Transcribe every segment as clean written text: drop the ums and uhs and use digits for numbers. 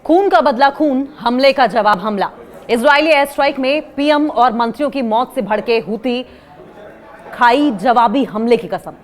खून का बदला खून, हमले का जवाब हमला। इजरायली एयर स्ट्राइक में पीएम और मंत्रियों की मौत से भड़के हूती खाई जवाबी हमले की कसम।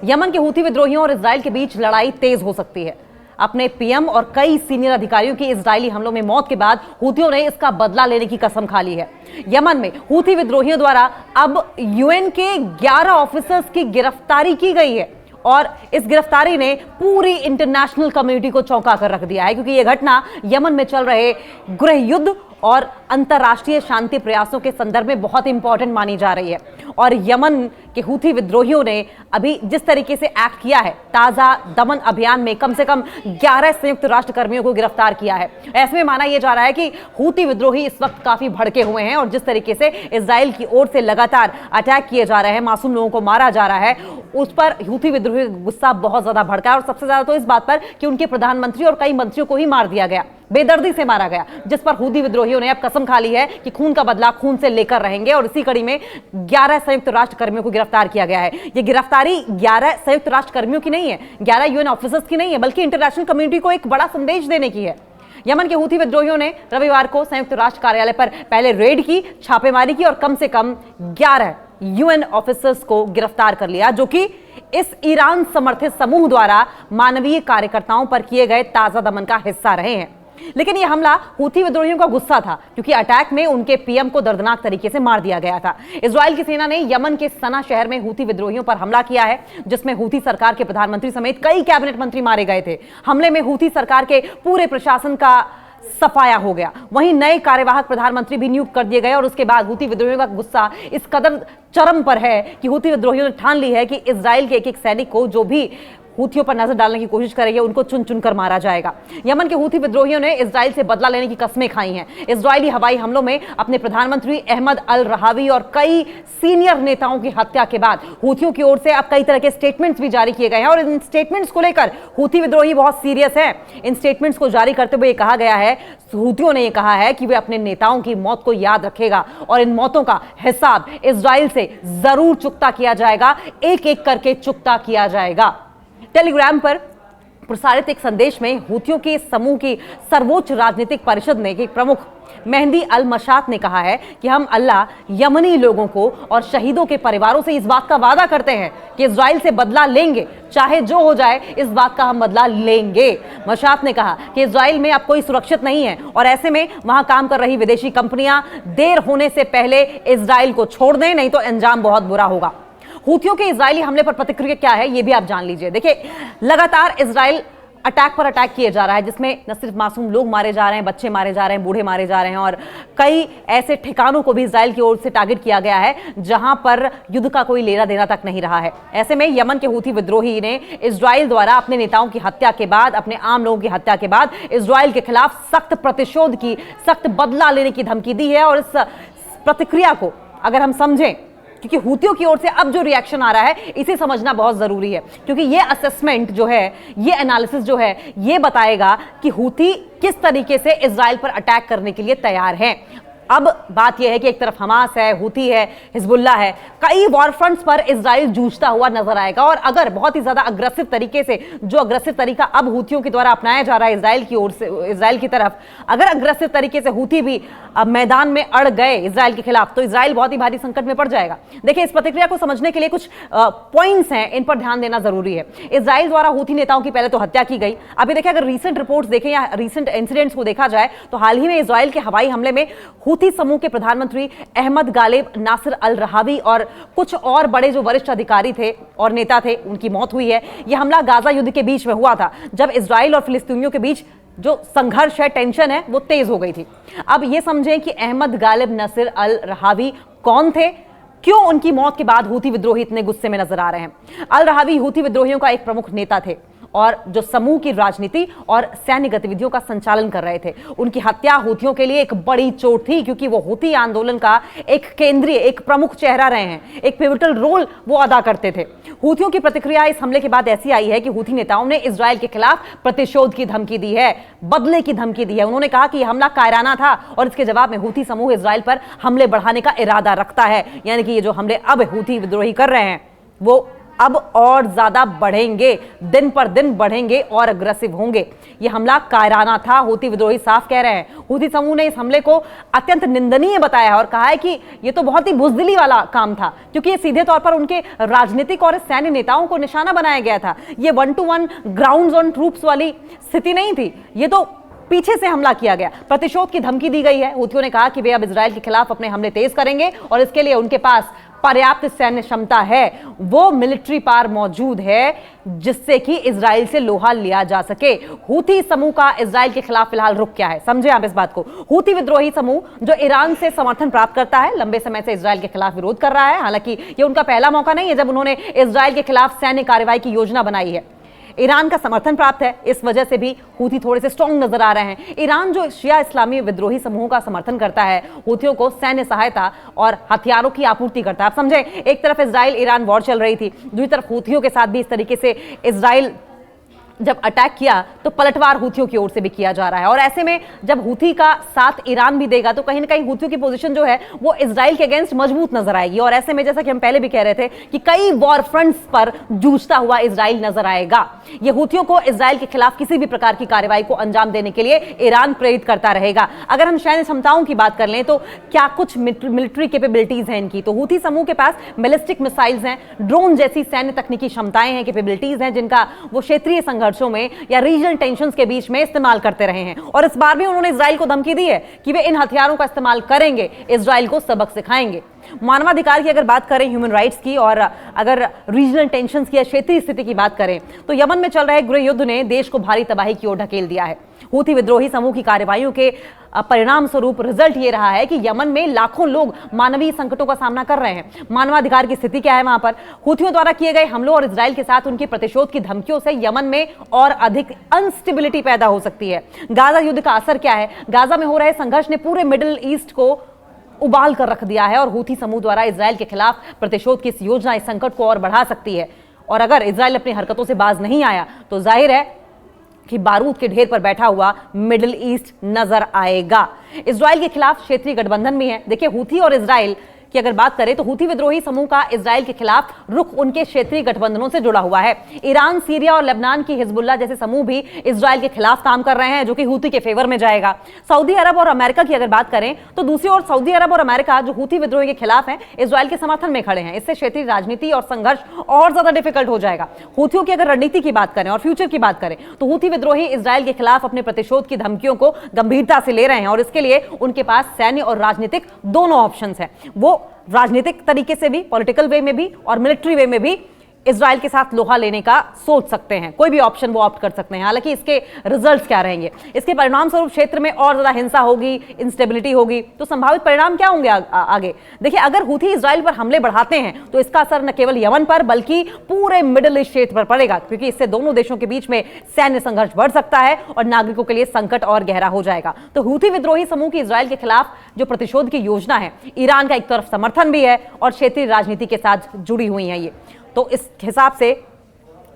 यमन के हूती विद्रोहियों और इजराइल के बीच लड़ाई तेज हो सकती है। अपने पीएम और कई सीनियर अधिकारियों की इजरायली हमलों में मौत के बाद हूतियों ने इसका बदला लेने की कसम खा ली है। यमन में हूती विद्रोहियों द्वारा अब यूएन के 11 ऑफिसर्स की गिरफ्तारी की गई है और इस गिरफ्तारी ने पूरी इंटरनेशनल कम्युनिटी को चौंका कर रख दिया है, क्योंकि यह घटना यमन में चल रहे गृह युद्ध और अंतर्राष्ट्रीय शांति प्रयासों के संदर्भ में बहुत इंपॉर्टेंट मानी जा रही है। और यमन के हूती विद्रोहियों ने अभी जिस तरीके से एक्ट किया है, ताजा दमन अभियान में कम से कम 11 संयुक्त राष्ट्र कर्मियों को गिरफ्तार किया है। ऐसे में माना यह जा रहा है कि हूती विद्रोही इस वक्त काफी भड़के हुए हैं और जिस तरीके से इजराइल की ओर से लगातार अटैक किए जा रहे हैं, मासूम लोगों को मारा जा रहा है, उस पर हूती विद्रोही गुस्सा बहुत ज्यादा भड़का है। और सबसे ज्यादा तो इस बात पर कि उनके प्रधानमंत्री और कई मंत्रियों को ही मार दिया गया, बेदर्दी से मारा गया, जिस पर हूती विद्रोहियों ने अब कसम खा ली है कि खून का बदला खून से लेकर रहेंगे। और इसी कड़ी में 11 संयुक्त राष्ट्र कर्मियों को गिरफ्तार किया गया है। यह गिरफ्तारी 11 संयुक्त राष्ट्र कर्मियों की नहीं है, 11 यूएन ऑफिसर्स की नहीं है, बल्कि इंटरनेशनल कम्युनिटी को एक बड़ा संदेश देने की है। यमन के हूती विद्रोहियों ने रविवार को संयुक्त राष्ट्र कार्यालय पर पहले रेड की, छापेमारी की और कम से कम 11 यूएन ऑफिसर्स को गिरफ्तार कर लिया, जो कि इस ईरान समर्थित समूह द्वारा मानवीय कार्यकर्ताओं पर किए गए ताजा दमन का हिस्सा रहे हैं। लेकिन यह हमला हूती विद्रोहियों का गुस्सा था, क्योंकि अटैक में उनके पीएम को दर्दनाक तरीके से मार दिया गया था। इजराइल की सेना ने यमन के सना शहर में हूती विद्रोहियों पर हमला किया है, जिसमें हूती सरकार के प्रधानमंत्री समेत कई कैबिनेट मंत्री मारे गए थे। हमले में हूती सरकार के पूरे प्रशासन का सफाया हो गया। वहीं नए कार्यवाहक प्रधानमंत्री भी नियुक्त कर दिए गए और उसके बाद हूती विद्रोहियों का गुस्सा इस कदर चरम पर है कि हूती विद्रोहियों ने ठान ली है कि इजराइल के एक सैनिक को जो भी हूथियों पर नजर डालने की कोशिश करेंगे, उनको चुन चुनकर मारा जाएगा। यमन के हूती विद्रोहियों ने इजराइल से बदला लेने की कस्में खाई हैं। इजरायली हवाई हमलों में अपने प्रधानमंत्री अहमद अल रहावी और कई सीनियर नेताओं की हत्या के बाद हूथियों की ओर से अब कई तरह के स्टेटमेंट्स भी जारी किए गए हैं और इन स्टेटमेंट्स को लेकर हूती विद्रोही बहुत सीरियस हैं। इन स्टेटमेंट्स को जारी करते हुए कहा गया है, हूतियों ने यह कहा है कि वे अपने नेताओं की मौत को याद रखेगा और इन मौतों का हिसाब इजराइल से जरूर चुकता किया जाएगा, एक एक करके चुकता किया जाएगा। टेलीग्राम पर प्रसारित एक संदेश में हूतियों के समूह की सर्वोच्च राजनीतिक परिषद ने एक प्रमुख मेहंदी अल मशात ने कहा है कि हम अल्लाह, यमनी लोगों को और शहीदों के परिवारों से इस बात का वादा करते हैं कि इजराइल से बदला लेंगे, चाहे जो हो जाए, इस बात का हम बदला लेंगे। मशात ने कहा कि इजराइल में अब कोई सुरक्षित नहीं है और ऐसे में वहां काम कर रही विदेशी कंपनियां देर होने से पहले इजराइल को छोड़ दें, नहीं तो अंजाम बहुत बुरा होगा। हूतियों के इजरायली हमले पर प्रतिक्रिया क्या है, यह भी आप जान लीजिए। देखिए, लगातार इजराइल अटैक पर अटैक किए जा रहा है, जिसमें न सिर्फ मासूम लोग मारे जा रहे हैं, बच्चे मारे जा रहे हैं, बूढ़े मारे जा रहे हैं और कई ऐसे ठिकानों को भी इजराइल की ओर से टारगेट किया गया है जहां पर युद्ध का कोई लेना देना तक नहीं रहा है। ऐसे में यमन के हूती विद्रोही ने इजराइल द्वारा अपने नेताओं की हत्या के बाद, अपने आम लोगों की हत्या के बाद इजराइल के खिलाफ सख्त प्रतिशोध की, सख्त बदला लेने की धमकी दी है। और इस प्रतिक्रिया को अगर हम समझें, क्योंकि हूतियों की ओर से अब जो रिएक्शन आ रहा है, इसे समझना बहुत जरूरी है, क्योंकि ये असेसमेंट जो है, ये एनालिसिस जो है, ये बताएगा कि हूती किस तरीके से इजराइल पर अटैक करने के लिए तैयार हैं। अब बात यह है कि एक तरफ हमास है, हूती है, हिजबुल्ला है, कई वॉर फ्रंट्स पर इजराइल जूझता हुआ नजर आएगा। और अगर बहुत ही ज्यादा अग्रेसिव तरीके से, जो अग्रेसिव तरीका अब हूतियों के द्वारा अपनाया जा रहा है इजराइल की ओर से, इजराइल की तरफ, अगर अग्रेसिव तरीके से हूती भी अब मैदान में अड़ गए इजराइल के खिलाफ, तो इजराइल बहुत ही भारी संकट में पड़ जाएगा। देखिए, इस प्रतिक्रिया को समझने के लिए कुछ पॉइंट्स हैं, इन पर ध्यान देना जरूरी है। इजराइल द्वारा हूती नेताओं की पहले तो हत्या की गई। अभी देखिए, अगर रीसेंट रिपोर्ट्स देखें या रीसेंट इंसिडेंट्स को देखा जाए, तो हाल ही में इजराइल के हवाई हमले में हूती समूह के प्रधानमंत्री अहमद गालिब नासिर अल रहावी और कुछ और बड़े जो वरिष्ठ अधिकारी थे और नेता थे, उनकी मौत हुई है। यह हमला गाजा युद्ध के बीच में हुआ था, जब इजराइल और फिलिस्तीनियों के बीच जो संघर्ष है, टेंशन है, वो तेज हो गई थी। अब ये समझें कि अहमद गालिब नासिर अल रहावी कौन थे, क्यों उनकी मौत के बाद हूती विद्रोही इतने गुस्से में नजर आ रहे हैं। अल रहावी हूती विद्रोहियों का एक प्रमुख नेता थे और जो समूह की राजनीति और सैन्य गतिविधियों का संचालन कर रहे थे। उनकी हत्या हूतियों के लिए एक बड़ी चोट थी, क्योंकि वो हूती आंदोलन का एक केंद्रीय, एक प्रमुख चेहरा रहे हैं, एक पिवटल रोल वो अदा करते थे। हूतियों की प्रतिक्रिया इस हमले के बाद ऐसी आई है कि हूती नेताओं ने इजराइल के खिलाफ प्रतिशोध की धमकी दी है, बदले की धमकी दी है। उन्होंने कहा कि यह हमला कायराना था और इसके जवाब में हूती समूह इजराइल पर हमले बढ़ाने का इरादा रखता है। यानी कि ये जो हमले अब हूती विद्रोही कर रहे हैं, वो अब और ज्यादा बढ़ेंगे, दिन पर दिन बढ़ेंगे और अग्रेसिव होंगे। यह हमला कायराना था, हूथी विद्रोही साफ कह रहे हैं। हूथी समूह ने इस हमले को अत्यंत निंदनीय बताया है और कहा है कि यह तो बहुत ही बुजदिली वाला काम था, क्योंकि यह सीधे तौर पर उनके राजनीतिक और सैन्य नेताओं को निशाना बनाया गया था। यह 1-to-1 ग्राउंड ऑन ट्रूप्स वाली स्थिति नहीं थी, यह तो पीछे से हमला किया गया, प्रतिशोध की धमकी दी गई है। हूथियों ने कहा कि वे अब इजराइल के खिलाफ अपने हमले तेज करेंगे और इसके लिए उनके पास पर्याप्त सैन्य क्षमता है, वो मिलिट्री पावर मौजूद है जिससे कि इजराइल से लोहा लिया जा सके। हूथी समूह का इजराइल के खिलाफ फिलहाल रुख क्या है, समझे आप इस बात को। हूथी विद्रोही समूह जो ईरान से समर्थन प्राप्त करता है, लंबे समय से इजराइल के खिलाफ विरोध कर रहा है। हालांकि ये उनका पहला मौका नहीं है जब उन्होंने इजराइल के खिलाफ सैन्य कार्रवाई की योजना बनाई है। ईरान का समर्थन प्राप्त है, इस वजह से भी हूथी थोड़े से स्ट्रांग नजर आ रहे हैं। ईरान जो शिया इस्लामी विद्रोही समूहों का समर्थन करता है, हूथियों को सैन्य सहायता और हथियारों की आपूर्ति करता है। आप समझे, एक तरफ इजराइल ईरान वॉर चल रही थी, दूसरी तरफ हूथियों के साथ भी इस तरीके से इजराइल जब अटैक किया तो पलटवार हूथियों की ओर से भी किया जा रहा है। और ऐसे में जब हूथी का साथ ईरान भी देगा तो कहीं ना कहीं हूथियों की पोजीशन जो है वो इजराइल के अगेंस्ट मजबूत नजर आएगी। और ऐसे में जैसा कि हम पहले भी कह रहे थे कि कई वॉर फ्रंट्स पर जूझता हुआ इजराइल नजर आएगा। ये हूथियों को इजराइल के खिलाफ किसी भी प्रकार की कार्रवाई को अंजाम देने के लिए ईरान प्रेरित करता रहेगा। अगर हम सैन्य क्षमताओं की बात कर लें तो क्या कुछ मिलिट्री कैपेबिलिटीज हैं इनकी, तो हूथी समूह के पास बैलिस्टिक मिसाइल्स हैं, ड्रोन जैसी सैन्य तकनीकी क्षमताएं हैं, कैपेबिलिटीज हैं, जिनका वो क्षेत्रीय संघर्षों में या रीजनल टेंशंस के बीच में इस्तेमाल करते रहे हैं। और इस बार भी उन्होंने इजराइल को धमकी दी है कि वे इन हथियारों का इस्तेमाल करेंगे, इजराइल को सबक सिखाएंगे। मानवाधिकार की अगर बात करें, ह्यूमन राइट्स की, और अगर रीजनल टेंशंस की या क्षेत्रीय स्थिति की बात करें तो यमन में चल रहे गृह युद्ध ने देश को भारी तबाही की ओर ढकेल दिया है। हूथी विद्रोही समूह की कार्रवाइयों के परिणाम स्वरूप रिजल्ट ये रहा है कि यमन में लाखों लोग मानवीय संकटों का सामना कर रहे हैं। मानवाधिकार की स्थिति क्या है वहां पर? हूथियों द्वारा किए गए हमलों और इजराइल के साथ उनके प्रतिशोध की धमकियों से यमन में और अधिक अनस्टेबिलिटी पैदा हो सकती है। गाजा युद्ध का असर क्या है? गाजा में हो रहे संघर्ष ने पूरे मिडिल ईस्ट को उबाल कर रख दिया है और हूथी समूह द्वारा इजराइल के खिलाफ प्रतिशोध की इस योजना इस संकट को और बढ़ा सकती है। और अगर इजराइल अपनी हरकतों से बाज नहीं आया तो जाहिर है कि बारूद के ढेर पर बैठा हुआ मिडिल ईस्ट नजर आएगा। इजराइल के खिलाफ क्षेत्रीय गठबंधन भी है। देखिए, हूथी और इजराइल की अगर बात करें तो हूथी विद्रोही समूह का इजराइल के खिलाफ रुख उनके क्षेत्रीय गठबंधनों से जुड़ा हुआ है। ईरान, सीरिया और लेबनान की हिजबुल्लाह जैसे समूह भी इजराइल के खिलाफ काम कर रहे हैं, जो कि हूथी के फेवर में जाएगा। सऊदी अरब और अमेरिका की अगर बात करें तो दूसरी ओर सऊदी अरब और अमेरिका जो हूथी विद्रोही के खिलाफ हैं, इजराइल के समर्थन में खड़े हैं। इससे क्षेत्रीय राजनीति और संघर्ष और ज्यादा डिफिकल्ट हो जाएगा। हूथियों की अगर रणनीति की बात करें और फ्यूचर की बात करें तो हूथी विद्रोही इजराइल के खिलाफ अपने प्रतिशोध की धमकियों को गंभीरता से ले रहे हैं और इसके लिए उनके पास सैन्य और राजनीतिक दोनों ऑप्शंस हैं। वो राजनीतिक तरीके से भी, पॉलिटिकल वे में भी और मिलिट्री वे में भी इजराइल के साथ लोहा लेने का सोच सकते हैं। कोई भी ऑप्शन वो ऑप्ट कर सकते हैं। हालांकि इसके रिजल्ट्स क्या रहेंगे, इसके परिणाम स्वरूप क्षेत्र में और ज्यादा हिंसा होगी, इंस्टेबिलिटी होगी, तो संभावित परिणाम क्या होंगे आगे? देखिए, अगर हूथी इजराइल पर हमले बढ़ाते हैं तो इसका असर न केवल यमन पर बल्कि पूरे मिडिल ईस्ट क्षेत्र पर पड़ेगा, क्योंकि इससे दोनों देशों के बीच में सैन्य संघर्ष बढ़ सकता है और नागरिकों के लिए संकट और गहरा हो जाएगा। तो हूथी विद्रोही समूह की इजराइल के खिलाफ जो प्रतिशोध की योजना है, ईरान का एक तरफ समर्थन भी है और क्षेत्रीय राजनीति के साथ जुड़ी हुई है ये। तो इस हिसाब से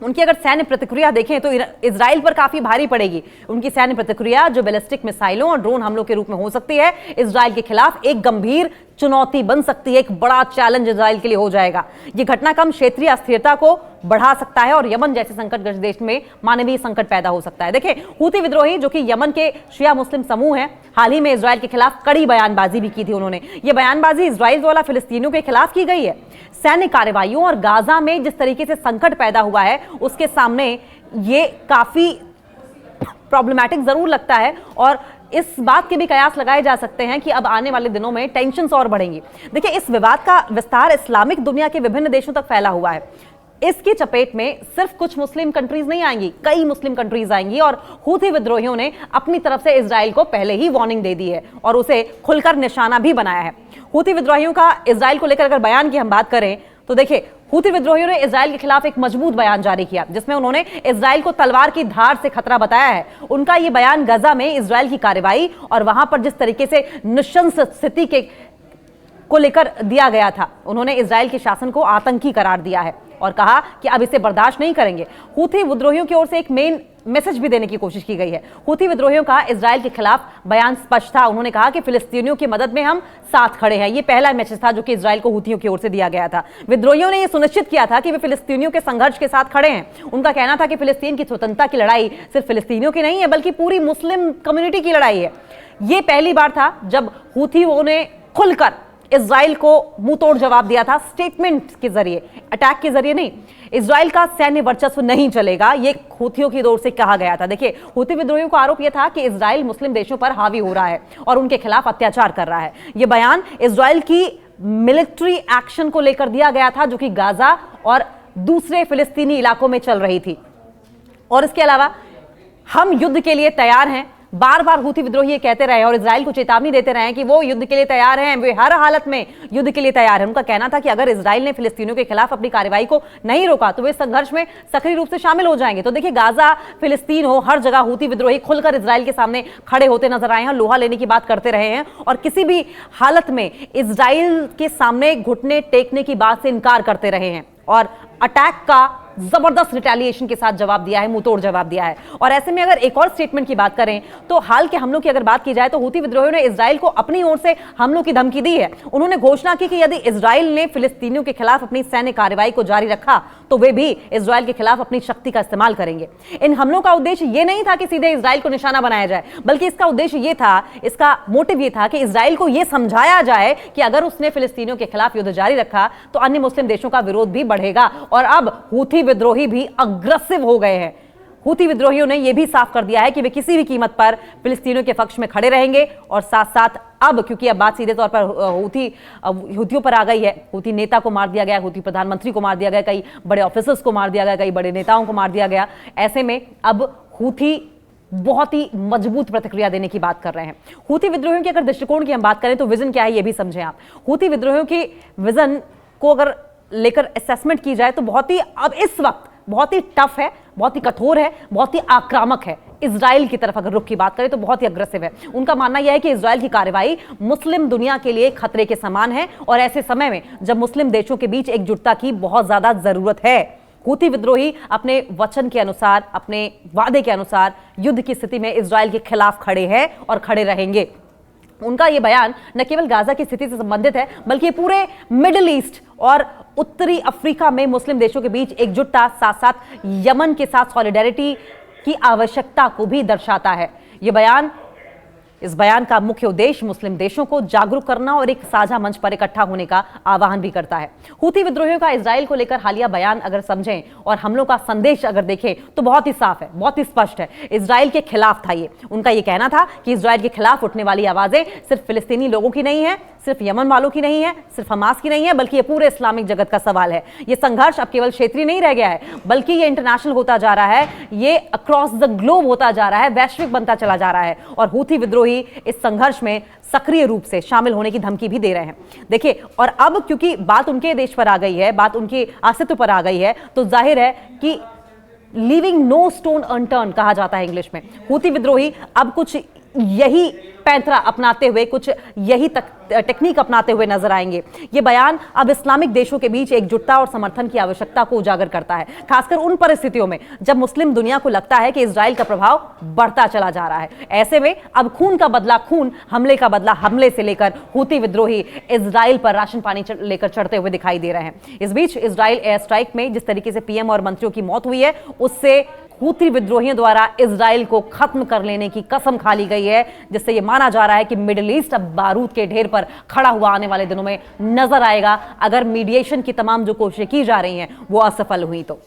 उनकी अगर सैन्य प्रतिक्रिया देखें तो इजराइल पर काफी भारी पड़ेगी। उनकी सैन्य प्रतिक्रिया जो बैलिस्टिक मिसाइलों और ड्रोन हमलों के रूप में हो सकती है, इजराइल के खिलाफ एक गंभीर चुनौती बन सकती है, एक बड़ा चैलेंज इजराइल के लिए हो जाएगा। ये घटनाक्रम क्षेत्रीय अस्थिरता को बढ़ा सकता है और यमन जैसे संकटग्रस्त देश में मानवीय संकट पैदा हो सकता है। देखिए, हूथी विद्रोही जो कि यमन के शिया मुस्लिम समूह हैं, हाल ही में इजराइल के खिलाफ कड़ी बयानबाजी भी की थी उन्होंने। ये बयानबाजी इजराइल द्वारा फिलिस्तीनियों के खिलाफ की गई है। सैन्य कार्रवाइयों और गाजा में जिस तरीके से संकट पैदा हुआ है उसके सामने ये काफी प्रॉब्लमैटिक जरूर लगता है और इस बात के भी कयास लगाए जा सकते हैं कि अब आने वाले दिनों में टेंशन्स और बढ़ेंगी। देखिए, इस विवाद का विस्तार इस्लामिक दुनिया के विभिन्न देशों तक फैला हुआ है। इसकी चपेट में सिर्फ कुछ मुस्लिम कंट्रीज नहीं आएंगी, कई मुस्लिम कंट्रीज आएंगी और हूथी विद्रोहियों ने अपनी तरफ से इजराइल को पहले ही वार्निंग दे दी है और उसे खुलकर निशाना भी बनाया है। हूथी विद्रोहियों का इजराइल को लेकर अगर बयान की हम बात करें तो देखिए, हूथी विद्रोहियों ने इजराइल के खिलाफ एक मजबूत बयान जारी किया जिसमें उन्होंने इजराइल को तलवार की धार से खतरा बताया है। उनका यह बयान गजा में इजराइल की कार्रवाई और वहां पर जिस तरीके से नृशंस स्थिति के को लेकर दिया गया था। उन्होंने इजराइल के शासन को आतंकी करार दिया है और कहा कि अब इसे बर्दाश्त नहीं करेंगे। हूथी विद्रोहियों की ओर से एक मेन मैसेज भी देने की कोशिश की गई है। हूथी विद्रोहियों का इजराइल के खिलाफ बयान स्पष्ट था। उन्होंने कहा कि फिलिस्तीनियों की मदद में हम साथ खड़े हैं। यह पहला मैसेज था जो कि इजराइल को हूथियों की ओर से दिया गया था। विद्रोहियों ने यह सुनिश्चित किया था कि वे फिलिस्तीनियों के संघर्ष के साथ खड़े हैं। उनका कहना था कि फिलिस्तीन की स्वतंत्रता की लड़ाई सिर्फ फिलिस्तीनियों की नहीं है बल्कि पूरी मुस्लिम कम्युनिटी की लड़ाई है। यह पहली बार था जब हूथियों ने खुलकर इजराइल को मुंहतोड़ जवाब दिया था, स्टेटमेंट के जरिए, अटैक के जरिए नहीं। इजराइल का सैन्य वर्चस्व नहीं चलेगा, यह हूथियों की ओर से कहा गया था। देखिए, हूथी विद्रोहियों का आरोप यह था कि इजराइल मुस्लिम देशों पर हावी हो रहा है और उनके खिलाफ अत्याचार कर रहा है। यह बयान इजराइल की मिलिट्री एक्शन को लेकर दिया गया था जो कि गाजा और दूसरे फिलिस्तीनी इलाकों में चल रही थी। और इसके अलावा हम युद्ध के लिए तैयार हैं, बार बार हूथी विद्रोही ये कहते रहे और इजराइल को चेतावनी देते रहे कि वो युद्ध के लिए तैयार हैं, वे हर हालत में युद्ध के लिए तैयार हैं। उनका कहना था कि अगर इजराइल ने फिलिस्तीनियों के खिलाफ अपनी कार्रवाई को नहीं रोका तो वे संघर्ष में सक्रिय रूप से शामिल हो जाएंगे। तो देखिए, गाजा, फिलिस्तीन हो, हर जगह हूथी विद्रोही खुलकर इजराइल के सामने खड़े होते नजर आए हैं, लोहा लेने की बात करते रहे हैं और किसी भी हालत में इजराइल के सामने घुटने टेकने की बात से इनकार करते रहे हैं और अटैक का जबरदस्त रिटेलिएशन के साथ जवाब दिया है, मुंहतोड़ जवाब दिया है। और ऐसे में अगर एक और स्टेटमेंट की बात करें तो हाल के हमलों की अगर बात की जाए तो हूथी विद्रोहियों ने इजराइल को अपनी ओर से हमलों की धमकी दी है। उन्होंने घोषणा की कि यदि इजराइल ने फिलिस्तीनियों के खिलाफ अपनी सैन्य कार्रवाई को जारी रखा तो वे भी इजराइल के खिलाफ अपनी शक्ति का इस्तेमाल करेंगे। इन हमलों का उद्देश्य यह नहीं था कि सीधे इजराइल को निशाना बनाया जाए, बल्कि इसका उद्देश्य यह था, इसका मोटिव यह था कि इजराइल को यह समझाया जाए कि अगर उसने फिलिस्तीनियों के खिलाफ युद्ध जारी रखा तो अन्य मुस्लिम देशों का विरोध भी बढ़ेगा। और अब हूथी विद्रोही भी अग्रेसिव हो गए हैं। हूथी विद्रोहियों ने यह भी साफ कर दिया है कि वे किसी भी कीमत पर फिलिस्तीनियों के पक्ष में खड़े रहेंगे और साथ साथ अब, क्योंकि अब बात सीधे तौर पर हूथियों पर आ गई है, हूथी नेता को मार दिया गया, हूथी प्रधानमंत्री को मार दिया गया, कई बड़े ऑफिसर्स को मार दिया गया, कई बड़े नेताओं को मार दिया गया। ऐसे में अब हूथी बहुत ही मजबूत प्रतिक्रिया देने की बात कर रहे हैं। हूथी विद्रोहियों के अगर दृष्टिकोण की हम बात करें तो विजन क्या है ये भी समझें आप। हूथी विद्रोहियों की विजन को अगर लेकर असेसमेंट की जाए तो बहुत ही अब इस वक्त बहुत ही टफ है, बहुत ही कठोर है, बहुत ही आक्रामक है। इजराइल की तरफ अगर रुख की बात करें तो बहुत ही अग्रेसिव है। उनका मानना यह है कि इजराइल की कार्रवाई मुस्लिम दुनिया के लिए खतरे के समान है और ऐसे समय में जब मुस्लिम देशों के बीच एकजुटता की बहुत ज्यादा जरूरत है। हूथी विद्रोही अपने वचन के अनुसार, अपने वादे के अनुसार युद्ध की स्थिति में इजराइल के खिलाफ खड़े हैं और खड़े रहेंगे। उनका यह बयान न केवल गाजा की स्थिति से संबंधित है बल्कि पूरे मिडिल ईस्ट और उत्तरी अफ्रीका में मुस्लिम देशों के बीच एकजुटता, साथ साथ यमन के साथ सॉलिडेरिटी की आवश्यकता को भी दर्शाता है। इस बयान का मुख्य उद्देश्य मुस्लिम देशों को जागरूक करना और एक साझा मंच पर इकट्ठा होने का आह्वान भी करता है। हूथी विद्रोहियों का इजराइल को लेकर हालिया बयान अगर समझें और हमलों का संदेश अगर देखें तो बहुत ही साफ है, बहुत ही स्पष्ट है। इजराइल के खिलाफ था ये। उनका ये कहना था कि इजराइल के खिलाफ उठने वाली आवाजें सिर्फ फिलिस्तीनी लोगों की नहीं है, सिर्फ यमन वालों की नहीं है, सिर्फ हमास की नहीं है, बल्कि ये पूरे इस्लामिक जगत का सवाल है। ये संघर्ष अब केवल क्षेत्रीय नहीं रह गया है बल्कि ये इंटरनेशनल होता जा रहा है, ये अक्रॉस द ग्लोब होता जा रहा है, वैश्विक बनता चला जा रहा है। और हूथी विद्रोही इस संघर्ष में सक्रिय रूप से शामिल होने की धमकी भी दे रहे हैं। देखिए, और अब क्योंकि बात उनके देश पर आ गई है, बात उनके अस्तित्व पर आ गई है, तो जाहिर है कि लीविंग नो स्टोन अनटर्न कहा जाता है इंग्लिश में। हूथी विद्रोही अब कुछ यही पैंतरा अपनाते हुए, कुछ यही टेक्निक अपनाते हुए नजर आएंगे। ये बयान अब इस्लामिक देशों के बीच एकजुटता और समर्थन की आवश्यकता को उजागर करता है, खासकर उन परिस्थितियों में जब मुस्लिम दुनिया को लगता है कि इजराइल का प्रभाव बढ़ता चला जा रहा है। ऐसे में अब खून का बदला खून, हमले का बदला हमले से लेकर हूथी विद्रोही इजराइल पर राशन पानी लेकर चढ़ते हुए दिखाई दे रहे हैं। इस बीच इजराइल एयर स्ट्राइक में जिस तरीके से पीएम और मंत्रियों की मौत हुई है, उससे हूथी विद्रोहियों द्वारा इजराइल को खत्म कर लेने की कसम खा ली गई है, जिससे यह माना जा रहा है कि मिडिल ईस्ट अब बारूद के ढेर पर खड़ा हुआ आने वाले दिनों में नजर आएगा, अगर मीडिएशन की तमाम जो कोशिशें की जा रही हैं वो असफल हुई तो।